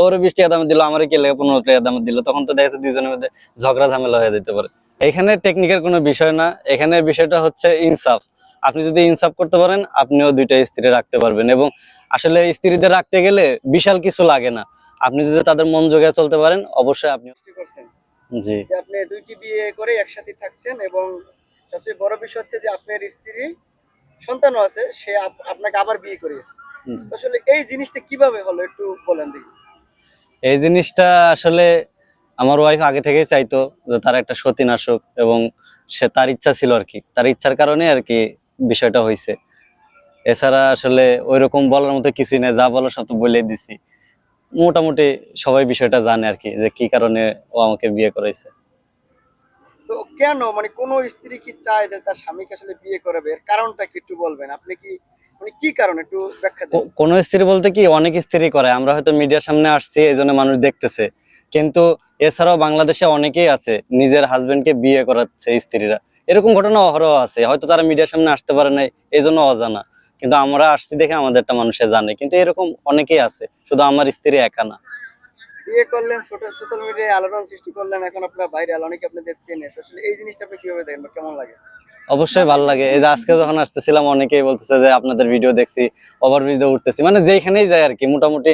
ওর 20 টাকা দামে দিল, আমার কে লেগে 15 টাকা দামে দিল, তখন তো দেখা যাচ্ছে দুজনের মধ্যে ঝগড়া ঝামেলা হয়ে যেতে পারে। এখানে টেকনিকের কোনো বিষয় না, এখানে বিষয়টা হচ্ছে ইনসাফ। আপনি যদি ইনসাফ করতে পারেন, আপনিও দুইটা স্ত্রী রাখতে পারবেন। এবং আসলে স্ত্রীদের রাখতে গেলে বিশাল কিছু লাগে না, আপনি যদি তাদের মন জোগায় চলতে পারেন, অবশ্যই আপনি করছেন জি যে আপনি দুইটি বিয়ে করে একসাথে থাকছেন, এবং সবচেয়ে বড় বিষয় হচ্ছে যে আপনার স্ত্রী সন্তানও আছে, সে আপনাকে আবার বিয়ে করেছে। জি। আসলে এই জিনিসটা কিভাবে হলো একটু বলেন দেখি। এই জিনিসটা আসলে আমার ওয়াইফ আগে থেকেই চাইতো যে তার একটা সতীন আসুক, এবং সে তার ইচ্ছা ছিল আর কি, তার ইচ্ছার কারণে আর কি বিষয়টা হয়েছে। এছাড়া আসলে ওইরকম বলার মতো কিছুই নেই, যা বলো সব তো বলেই দিছি। মোটামুটি সবাই বিষয়টা জানে আর কি, যে কি কারণে ও আমাকে বিয়ে করেছে। তো কেন, মানে কোন স্ত্রী কি চায় যে তার স্বামীকে আসলে বিয়ে করাবে, এর কারণটা কি একটু বলবেন আপনি? কি মানে কি কারণ একটু ব্যাখ্যা দেন। কোন স্ত্রী বলতে কি, অনেক স্ত্রী করে, আমরা হয়তো মিডিয়ার সামনে আসছি এই জন্য মানুষ দেখতেছে, কিন্তু এছাড়াও বাংলাদেশে অনেকেই আছে নিজের হাজবেন্ডকে বিয়ে করাচ্ছে স্ত্রীরা। এরকম ঘটনা অহরহ আছে, হয়তো তারা মিডিয়ার সামনে আসতে পারে নাই এই জন্য অজানা, কিন্তু আমরা আসছি দেখে আমাদেরটা মানুষে জানে। কিন্তু এরকম অনেকেই আছে, শুধু আমার স্ত্রী একা না। বিয়ে করলেন, সোশ্যাল মিডিয়ায় আলোড়ন সৃষ্টি করলেন, এখন আপনার ভাইরাল, অনেকে আপনাদের চেনে। তো আসলে এই জিনিসটা আপনি কিভাবে দেখেন বা কেমন লাগে? অবশ্যই ভালো লাগে। এই যে আজকে যখন আসতেছিলাম, অনেকেই বলতেছে যে আপনাদের ভিডিও দেখছি, ওভারব্রিজে উঠতেছি, মানে যেখানেই যাই আর কি মোটামুটি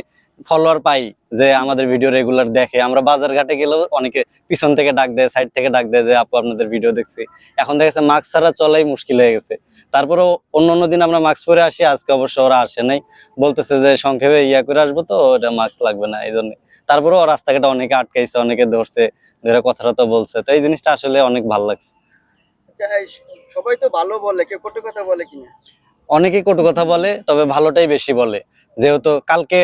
ফলোয়ার পাই, যে আমাদের ভিডিও রেগুলার দেখে। আমরা বাজার ঘাটে গেলেও অনেকে পিছন থেকে ডাক দেয়, সাইড থেকে ডাক দেয় যে আপু আপনাদের ভিডিও দেখছি। এখন দেখা যাচ্ছে মাস্ক ছাড়া চলাই মুশকিল হয়ে গেছে। তারপরেও অন্য অন্য দিন আমরা মাস্ক পরে আসি, আজকে অবশ্য ওরা আসে নাই, বলতেছে যে সংক্ষেপে করে আসবো, তো ওটা মাস্ক লাগবে না এই জন্য। তারপরেও রাস্তাঘাটে অনেকে আটকাইছে, অনেকে ধরছে, ধরে কথাটা তো বলছে। তো এই জিনিসটা আসলে অনেক ভালো লাগছে। আচ্ছা, সবাই তো ভালো বলে, কেউ কটু কথা বলে কিনা? অনেকেই কটু কথা বলে, তবে ভালোটাই বেশি বলে। যেহেতু কালকে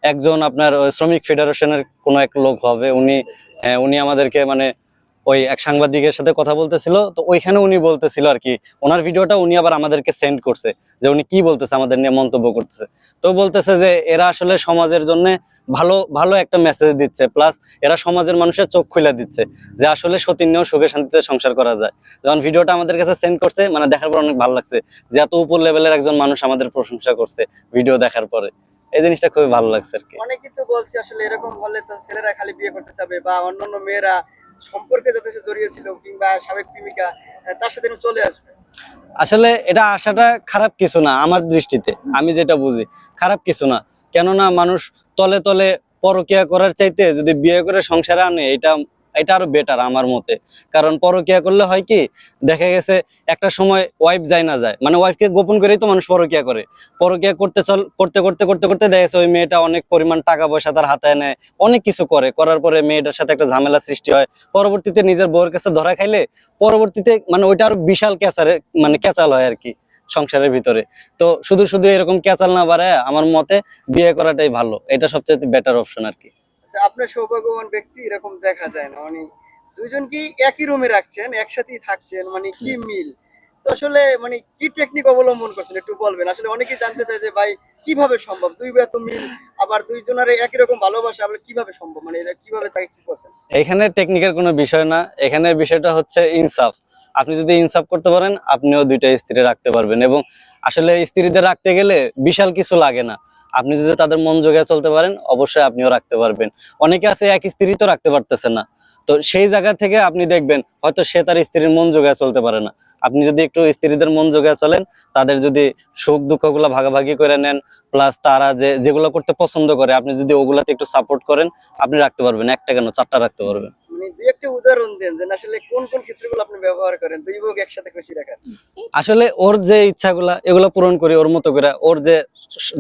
একজন আপনার ওই শ্রমিক ফেডারেশনের কোন এক লোক হবে, উনি আমাদেরকে মানে ওই এক সাংবাদিকের সাথে কথা বলতেছিল, তো ওইখানে উনি বলতেছিল আর কি, ওনার ভিডিওটা উনি আবার আমাদেরকে সেন্ড করছে, যে উনি কি বলতেছে, আমাদের নিয়ে মন্তব্য করতেছে। তো বলতেছে যে এরা আসলে সমাজের জন্য ভালো ভালো একটা মেসেজ দিচ্ছে, প্লাস এরা সমাজের মানুষের চোখ খুলে দিচ্ছে যে আসলে সতীন নিয়েও সুখে শান্তিতে সংসার করা যায়। যখন ভিডিওটা আমাদের কাছে সেন্ড করছে, মানে দেখার পর অনেক ভালো লাগছে, যে এত উপর লেভেলের একজন মানুষ আমাদের প্রশংসা করছে ভিডিও দেখার পরে। এই জিনিসটা খুবই ভালো লাগছে আর কি। অনেকে তো বলছে আসলে এরকম হলে তো ছেলেরা খালি বিয়ে করতে চাবে, বা অন্যান্য মেয়েরা সম্পর্কে যাতে সে জড়িয়েছিল কিংবা সাবেক প্রেমিকা, তার সাথে চলে আসবে। আসলে এটা আশাটা খারাপ কিছু না, আমার দৃষ্টিতে আমি যেটা বুঝি খারাপ কিছু না। কেননা মানুষ তলে তলে পরকিয়া করার চাইতে যদি বিয়ে করে সংসারে আনে, এটা এটা আরো বেটার আমার মতে। কারণ পরকিয়া করলে হয় কি, দেখা গেছে একটা সময় ওয়াইফ যায় না যায়, মানে ওয়াইফকে গোপন করেই তো মানুষ পরকিয়া করে। পরকিয়া করতে করতে করতে করতে দেখা গেছে ওই মেয়েটা অনেক পরিমাণ টাকা পয়সা তার হাতে নেয়, অনেক কিছু করে, করার পরে মেয়েটার সাথে একটা ঝামেলা সৃষ্টি হয়। পরবর্তীতে নিজের বউয়ের কাছে ধরা খাইলে পরবর্তীতে মানে ওইটা আরো বিশাল ক্যাচারে মানে ক্যাচাল হয় আর কি সংসারের ভিতরে। তো শুধু শুধু এরকম ক্যাচাল না বাড়ায় আমার মতে বিয়ে করাটাই ভালো, এটা সবচেয়ে বেটার অপশন আর কি। আচ্ছা, আপনার সৌভাগ্যবান ব্যক্তি, এরকম দেখা যায় না, মানে দুইজনকেই একই রুমে রাখছেন, একসাথেই থাকছেন, মানে কি মিল! তো আসলে মানে কি টেকনিক অবলম্বন করছেন একটু বলবেন? আসলে অনেকেই জানতে চায় যে ভাই কিভাবে সম্ভব দুই এত মিল, আবার দুইজনের একই রকম ভালোবাসা, আবার কিভাবে সম্ভব, মানে এটা কিভাবে তাকে কি করছেন? এখানে টেকনিকের কোনো বিষয় না, এখানে বিষয়টা হচ্ছে ইনসাফ। আপনি যদি ইনসাফ করতে পারেন, আপনিও দুইটা স্ত্রী রাখতে পারবেন। এবং আসলে স্ত্রীদের রাখতে গেলে বিশাল কিছু লাগে না, আপনি যদি তাদের মন জোগায় চলতে পারেন, অবশ্যই আপনিও রাখতে পারবেন। অনেকে আছে এক স্ত্রী তো রাখতে পারতেছে না, তো সেই জায়গা থেকে আপনি দেখবেন হয়তো সে তার স্ত্রীর মন জোগায় চলতে পারে না। আপনি যদি একটু স্ত্রীদের মন জোগায় চলেন, তাদের যদি সুখ দুঃখ গুলা ভাগাভাগি করে নেন, প্লাস তারা যেগুলো করতে পছন্দ করে আপনি যদি ওগুলাতে একটু সাপোর্ট করেন, আপনি রাখতে পারবেন। একটা কেন, চারটা রাখতে পারবেন। মানে দুই একটা উদাহরণ দেন যে আসলে কোন কোন ক্ষেত্রগুলো আপনি ব্যবহার করেন দুই বউকে একসাথে খুশি রাখার। আসলে ওর যে ইচ্ছাগুলা এগুলা পূরণ করি ওর মতো করে। ওর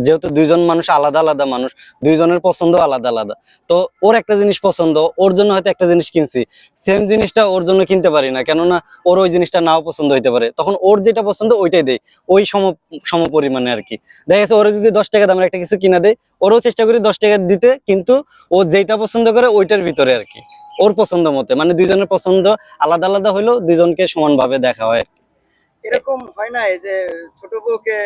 যেহেতু দুইজন মানুষ আলাদা আলাদা মানুষ, দুইজনের পছন্দ আলাদা আলাদা। তো ওর একটা জিনিস পছন্দ, ওর জন্য হয়তো একটা জিনিস কিনছি, সেম জিনিসটা ওর জন্য কিনতে পারি না, কেননা ওর ওই জিনিসটা নাও পছন্দ হইতে পারে। তখন ওর যেটা পছন্দ ওইটাই দেয়, ওই সম পরিমাণে আর কি। দেখা গেছে ওরা যদি 10 টাকা দামের একটা কিছু কিনা দেয়, ওরও চেষ্টা করি 10 টাকা দিতে, কিন্তু ও যেটা পছন্দ করে ওইটার ভিতরে আর কি, ওর পছন্দ মতে। মানে দুইজনের পছন্দ আলাদা আলাদা হইলেও দুইজনকে সমানভাবে দেখা হয়। এরকম হয় না এই যে ছোট বউকে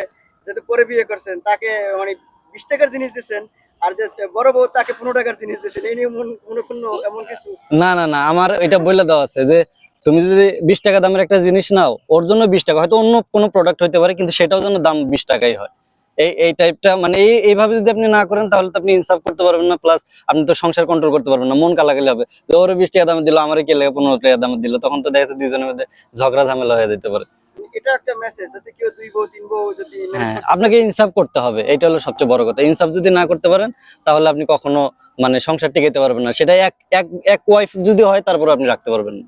যদি পরে বিয়ে করছেন তাকে মানে 20 টাকার জিনিস দিচ্ছেন, আর যে বড় বউ তাকে 15 টাকার জিনিস দিচ্ছেন, এই নিয়ে মনে কোনো এমন কিছু? না না না, আমার এটা বলে দেওয়া আছে যে তুমি যদি 20 টাকা দামের একটা জিনিস নাও, ওর জন্য 20 টাকা, হয়তো অন্য কোনো প্রোডাক্ট হইতে পারে, কিন্তু সেটাও যেন দাম 20 টাকাই হয়। এই টাইপটা মানে এইভাবে যদি আপনি না করেন তাহলে তো আপনি ইনসাফ করতে পারবেন না, প্লাস আপনি তো সংসার কন্ট্রোল করতে পারবেন না, মন কালাকালি হবে যে ওরে 20 টাকা দামে দিল, আমার কে লাগে 15 টাকা দামে দিল, তখন তো দেখা যাচ্ছে দুইজনের মধ্যে ঝগড়া ঝামেলা হয়ে যেতে পারে। এটা একটা মেসেজ, যদি কেউ 2 বউ 3 বউ যদি manage হ্যাঁ, করতে আপনাকে চায়, ইনসাফ করতে হবে, এটা হলো সবচেয়ে বড় কথা। ইনসাফ যদি না করতে পারেন তাহলে আপনি কখনো মানে সংসার টিকাইতে পারবেন না, সেটা এক এক এক ওয়াইফ যদি হয় তারপর আপনি রাখতে পারবেন না।